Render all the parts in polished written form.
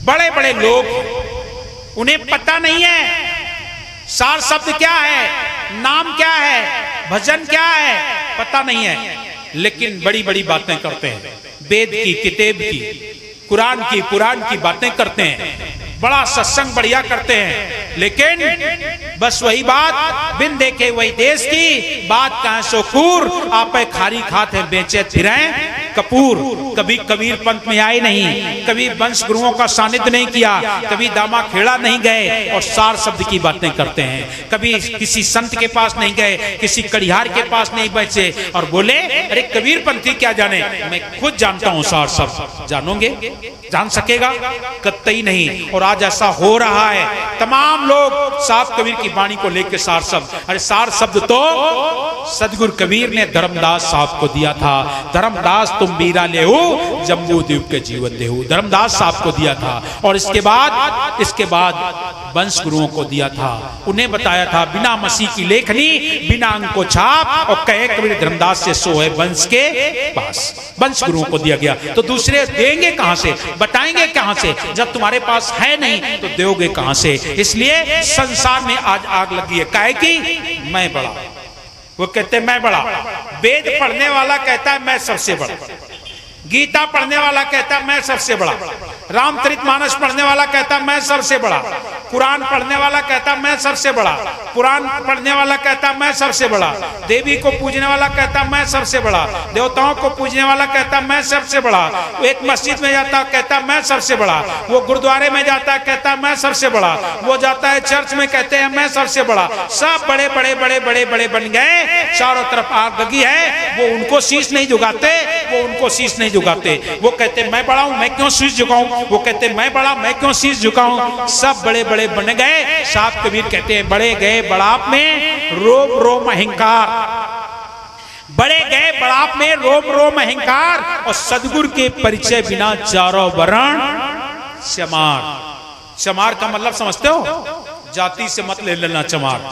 बड़े बड़े लोग, उन्हें पता नहीं है सार शब्द क्या है, नाम क्या है, भजन क्या है, पता नहीं है, लेकिन बड़ी बड़ी बातें करते हैं, वेद की, किताब की, कुरान की, पुराण की बातें करते हैं, बड़ा सत्संग बढ़िया करते हैं, लेकिन बस वही बात बिन देखे वही देश की बात कहां सो कूर, आप खारी खाते बेचे फिरे कपूर। कभी कबीर पंथ में आए नहीं, कभी वंश गुरुओं का सानिध्य नहीं किया, कभी दामा खेड़ा नहीं गए और सार शब्द की बातें करते हैं, कभी किसी संत के पास नहीं गए, किसी कड़िहार के पास नहीं बैठे और बोले अरे कबीर पंथी क्या जाने, मैं खुद जानता हूं सार शब्द। जानोगे, जान सकेगा? कतई नहीं। और आज ऐसा हो रहा है, तमाम लोग साहब कबीर की वाणी को लेकर सार शब्द, अरे सार शब्द तो सदगुरु कबीर ने धर्मदास साहब को दिया था। धर्मदास तुम मीरा ले हो, जम्बू द्वीप के जीवन दे हो, धर्मदास साहब को दिया था। और इसके बाद वंश गुरुओं को दिया था, उन्हें बताया था बिना मसीह की लेखनी, बिना अंक को छाप, और कहे कबीर धर्मदास से सो है वंश के पास, वंश गुरुओं को दिया गया। तो दूसरे देंगे कहां से, बताएंगे कहां से? जब तुम्हारे पास है नहीं तो दोगे कहां से? इसलिए संसार में आज आग लगी है, काहे की? मैं बड़ा, वो कहते मैं बड़ा। वेद पढ़ने वाला कहता है मैं सबसे बड़ा, गीता पढ़ने वाला कहता है मैं सबसे बड़ा, रामचरितमानस पढ़ने वाला कहता है मैं सबसे बड़ा, कुरान पढ़ने वाला कहता है मैं सबसे बड़ा, पुराण पढ़ने वाला कहता है मैं सबसे बड़ा, देवी को पूजने वाला कहता है मैं सबसे बड़ा, देवताओं को पूजने वाला कहता है मैं सबसे बड़ा, एक मस्जिद में जाता है कहता है मैं सबसे बड़ा, वो गुरुद्वारे में जाता है कहता है मैं सबसे बड़ा, वो जाता है चर्च में कहते हैं मैं सबसे बड़ा। सब बड़े बड़े बड़े बड़े बड़े बन गए, चारों तरफ आग लगी है, वो उनको शीश नहीं झुकाते, वो उनको शीश नहीं झुकाते। वो कहते मैं बड़ा हूं, मैं क्यों शीश झुकाऊं? वो कहते मैं बड़ा, मैं क्यों शीश झुकाऊं? सब बड़े बड़े बन गए। साहब कबीर कहते हैं बड़े गए बड़ाप में रोम रोम अहंकार, बड़े गए बड़ाप में रोम रोम अहंकार, और सदगुरु के परिचय बिना चारों वर्ण चमार। चमार का मतलब समझते हो? जाति से मत ले लेना चमार।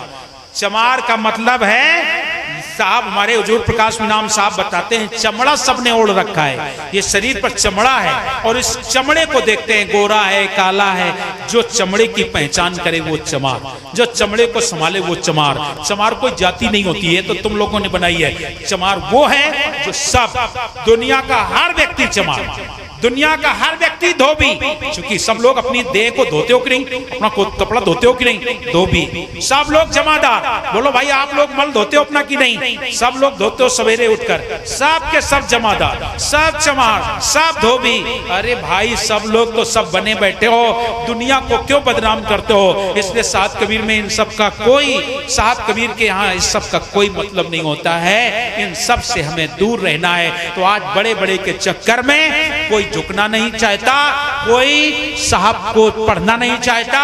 चमार का मतलब है, साहब हमारे हुजूर प्रकाश इनाम साहब बताते हैं, चमड़ा सबने ओढ़ रखा है, ये शरीर पर चमड़ा है, और इस चमड़े को देखते हैं गोरा है काला है, जो चमड़े की पहचान करे वो चमार, जो चमड़े को संभाले वो चमार। चमार कोई जाति नहीं होती है, तो तुम लोगों ने बनाई है। चमार वो है जो सब दुनिया का हर व्यक्ति चमार, दुनिया का हर व्यक्ति धोबी, क्योंकि सब लोग अपनी देह को धोते हो कि नहीं, अपना कपड़ा धोते हो कि नहीं? धोबी। सब लोग जमादार, बोलो भाई आप लोग मल धोते हो अपना कि नहीं? सब लोग धोते हो सवेरे उठकर, सब के सब जमादार, सब चमार, सब धोबी। अरे भाई सब लोग तो सब बने बैठे हो, दुनिया को क्यों बदनाम करते हो? इसलिए साहब कबीर में इन सब का कोई, साहब कबीर के यहाँ इस सब का कोई मतलब नहीं होता है, इन सब से हमें दूर रहना है। तो आज बड़े बड़े के चक्कर में कोई झुकना नहीं चाहता, कोई साहब को पढ़ना नहीं चाहता,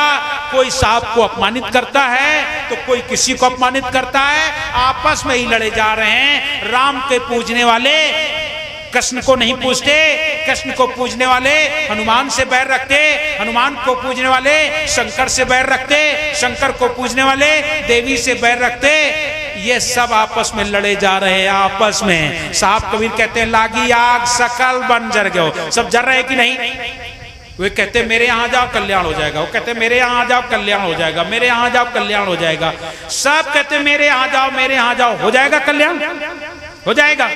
कोई साहब को अपमानित करता है तो कोई किसी को अपमानित करता है, आपस में ही लड़े जा रहे हैं। राम के पूजने वाले कृष्ण को नहीं पूजते, कृष्ण को पूजने वाले हनुमान से बैर रखते, हनुमान को पूजने वाले शंकर से बैर रखते, शंकर को पूजने वाले देवी से बैर रखते। ये सब आपस में लड़े जा रहे हैं, आपस में। साहब कबीर कहते हैं लागी आग सकल बन जर गयो, सब जर रहे हैं कि नहीं? वे कहते मेरे यहाँ जाओ कल्याण हो जाएगा, वो कहते मेरे यहाँ जाओ कल्याण हो जाएगा, मेरे यहाँ जाओ कल्याण हो जाएगा। सब कहते मेरे यहाँ जाओ, मेरे यहाँ जाओ, हो जाएगा कल्याण, हो जाएगा।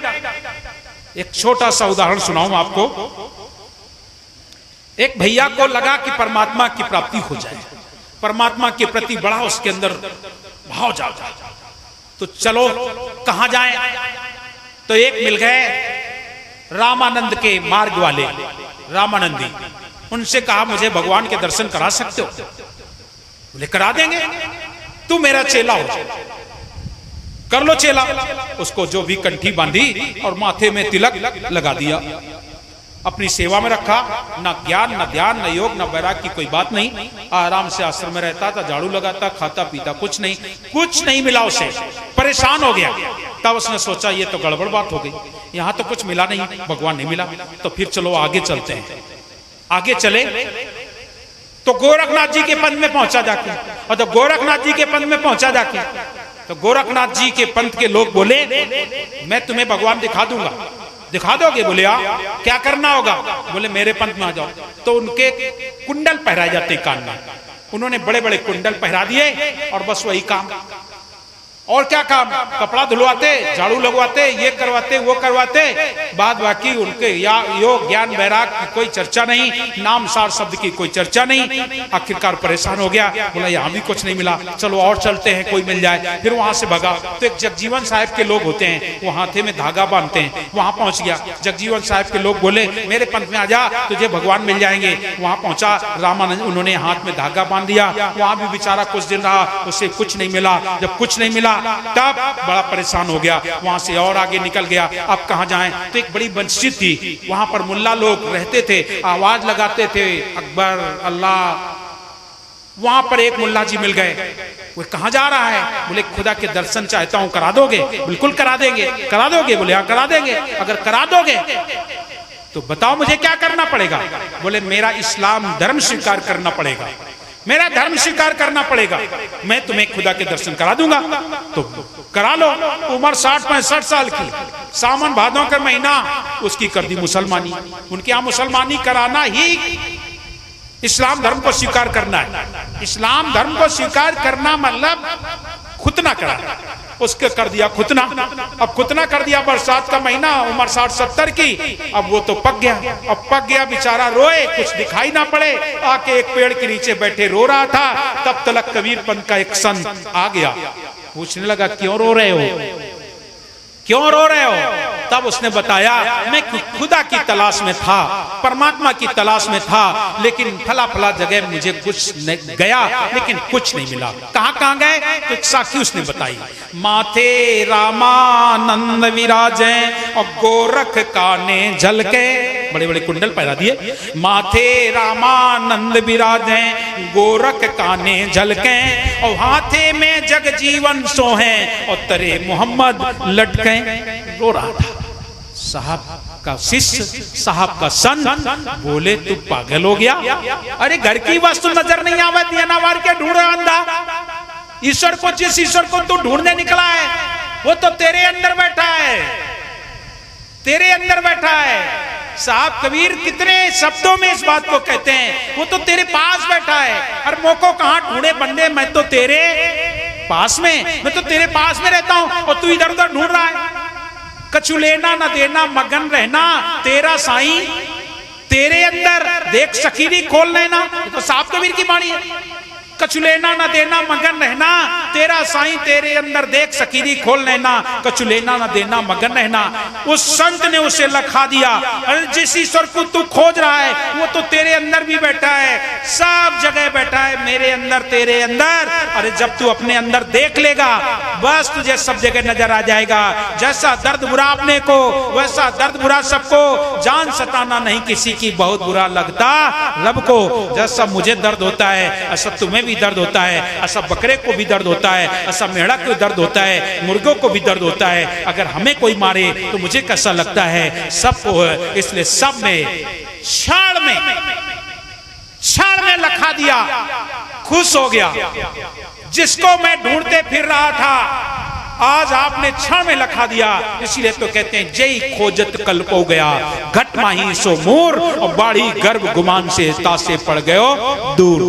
एक छोटा सा उदाहरण सुनाऊं आपको। एक भैया को लगा कि परमात्मा की प्राप्ति हो जाए, परमात्मा के प्रति बड़ा उसके अंदर भाव जागा, तो चलो कहां जाएं? तो एक मिल गए रामानंद के मार्ग वाले, रामानंदी। उनसे कहा मुझे भगवान के दर्शन करा सकते हो? बोले करा देंगे, तू मेरा चेला हो जा, कर लो चेला। उसको जो भी कंठी बांधी और माथे में तिलक लगा दिया, अपनी सेवा में रखा। ना ज्ञान ना ध्यान ना योग ना वैराग की कोई बात नहीं, आराम से आश्रम में रहता था, झाड़ू लगाता, खाता पीता, कुछ नहीं मिला उसे, परेशान हो गया। तब उसने सोचा ये तो गड़बड़ बात हो गई, यहाँ तो कुछ मिला नहीं, भगवान नहीं मिला, तो फिर चलो आगे चलते हैं। आगे चले तो गोरखनाथ जी के पंथ में पहुंचा जाके, और जब गोरखनाथ जी के पंथ में पहुंचा जाके तो गोरखनाथ जी के पंथ के लोग बोले मैं तुम्हें भगवान दिखा दूंगा, दिखा दोगे? बोले हाँ। क्या करना होगा? बोले मेरे पंथ में आ जाओ। तो उनके कुंडल पहराए जाते कान में, उन्होंने बड़े बड़े कुंडल पहरा दिए और बस वही काम। और क्या काम? कपड़ा धुलवाते, झाड़ू लगवाते, ये करवाते, वो करवाते। बाद बाकी उनके या योग ज्ञान वैराग की कोई चर्चा नहीं, नाम सार शब्द की कोई चर्चा नहीं। आखिरकार परेशान हो गया, बोला यहाँ भी कुछ नहीं मिला, चलो और चलते हैं, कोई मिल जाए। फिर वहां से भगा तो एक जगजीवन साहब के लोग होते हैं, वो हाथे में धागा बांधते हैं, वहां पहुंच गया। जगजीवन साहब के लोग बोले मेरे पंथ में आ जा, तुझे भगवान मिल जाएंगे। वहां पहुंचा रामानंद, उन्होंने हाथ में धागा बांध दिया। वहां भी बेचारा कुछ दिन रहा, उसे कुछ नहीं मिला। जब कुछ नहीं मिला तब बड़ा परेशान हो गया, वहां से और आगे निकल गया। अब कहां जाएं? तो एक बड़ी मस्जिद थी, वहां पर मुल्ला लोग रहते थे, आवाज लगाते थे अकबर अल्लाह। वहां पर एक मुल्ला जी मिल गए। वो कहां जा रहा है? बोले खुदा के दर्शन चाहता हूं, करा दोगे? बिल्कुल करा देंगे। करा दोगे? बोले हाँ करा देंगे। अगर करा दोगे तो बताओ मुझे क्या करना पड़ेगा? बोले मेरा इस्लाम धर्म स्वीकार करना पड़ेगा, मेरा धर्म स्वीकार करना पड़ेगा, मैं तुम्हें खुदा के दर्शन करा दूंगा। तो करा लो। उम्र 60-65 साल की, सावन भादों का महीना, उसकी कर दी मुसलमानी। उनके यहाँ मुसलमानी कराना ही इस्लाम धर्म को स्वीकार करना है। इस्लाम धर्म को स्वीकार करना मतलब खुतना करा, उसके कर दिया खुतना। अब खुतना कर दिया, बरसात का महीना, उम्र 60-70 की। अब वो तो पक गया, अब पक गया, बेचारा रोए, कुछ दिखाई ना पड़े। आके एक पेड़ के नीचे बैठे रो रहा था। तब तलक कबीर पंथ का एक संत आ गया, पूछने लगा क्यों रो रहे हो, क्यों रो रहे हो? तब उसने बताया मैं खुदा की तलाश में था, परमात्मा की तलाश में था, लेकिन फला फला जगह मुझे कुछ गया लेकिन कुछ नहीं मिला। कहां कहां गए? तो एक साखी उसने बताई। माथे रामानंद विराजे और गोरख काने झलके, बड़े बड़े कुंडल पहरा दिए। माथे रामानंद विराजे गोरख काने झलके और हाथे में जग जीवन सोहे और तरे मोहम्मद लटके। रो रहा था। साहब का शिष्य, साहब का संत बोले तू पागल हो गया? अरे घर की वस्तु नजर नहीं आवे, दिया मार के ढूंढ अंधा ईश्वर को। जिस ईश्वर को तू ढूंढने निकला है वो तो तेरे अंदर बैठा है, तेरे अंदर बैठा है। साहब कबीर कितने शब्दों में इस बात को कहते हैं, वो तो तेरे पास बैठा है। और मोको कहां ढूंढे बंदे, मैं तो तेरे पास में, मैं तो तेरे पास में रहता हूं और तू इधर उधर ढूंढ रहा है। कछु लेना न देना मगन रहना, तेरा साईं तेरे अंदर देख सकीरी खोल लेना। तो साहब कबीर की बाणी है। कछु लेना न देना मगन रहना, तेरा साईं तेरे अंदर देख सकीरी खोल लेना। कछु लेना न देना मगन रहना। उस संत ने उसे लखा दिया, अरे जिस ईश्वर को तू खोज रहा है वो तो तेरे अंदर भी बैठा है, सब जगह बैठा है, मेरे अंदर, तेरे अंदर। अरे जब तू अपने अंदर देख लेगा बस तुझे सब जगह नजर आ जाएगा। जैसा दर्द बुरा अपने को वैसा दर्द बुरा सबको, जान सताना नहीं किसी की बहुत बुरा लगता रब को। जैसा मुझे दर्द होता है ऐसा तुम्हें भी दर्द होता है, ऐसा बकरे को भी दर्द होता है, ऐसा मेढ़ा को दर्द होता है, मुर्गों को भी दर्द होता है। अगर हमें कोई मारे तो मुझे कैसा लगता है, सबको है। इसलिए सब में क्षण में लखा दिया, खुश हो गया। जिसको मैं ढूंढते फिर रहा था आज आपने क्षण में लखा दिया। इसलिए तो कहते हैं जय खोजत कल्प हो गया, घट माही सो मोर और बाड़ी गर्भ गुमान से तासे पड़ गयो दूर।